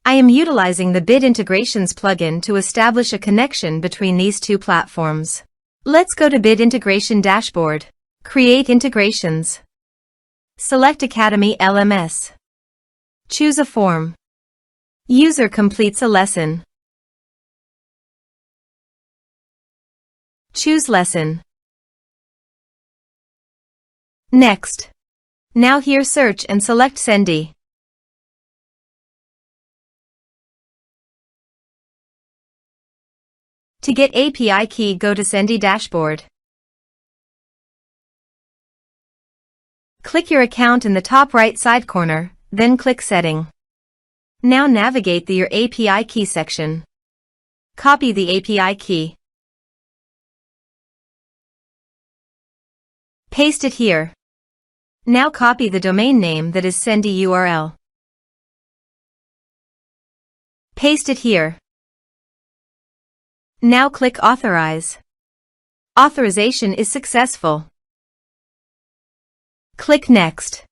I am utilizing the Bid Integrations plugin to establish a connection between these two platforms. Let's go to Bid Integration Dashboard. Create Integrations. Select Academy LMS. Choose a form. User completes a lesson. Choose Lesson. Next. Now here search and select Sendy. To get API key, go to Sendy Dashboard. Click your account in the top right side corner, then click Setting. Now navigate to your API key section. Copy the API key. Paste it here. Now copy the domain name that is Sendy URL. Paste it here. Now click Authorize. Authorization is successful. Click Next.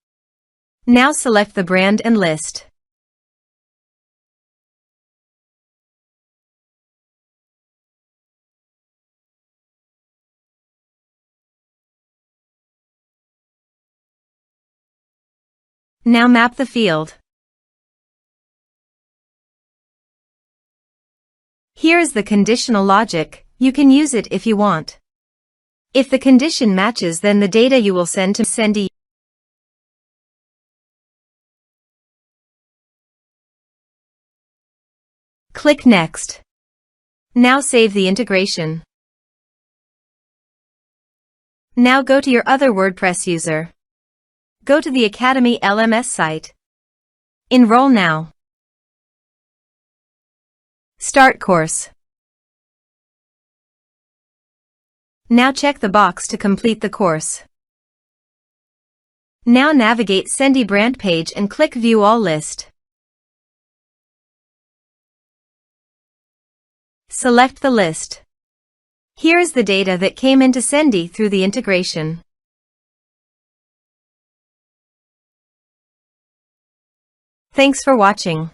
Now select the brand and list. Now map the field. Here is the conditional logic. You can use it if you want. If the condition matches, then the data you will send to Sendy. Click Next. Now save the integration. Now go to your other WordPress user. Go to the Academy LMS site. Enroll now. Start course. Now check the box to complete the course. Now navigate Sendy brand page and click View All List. Select the list. Here is the data that came into Sendy through the integration. Thanks for watching.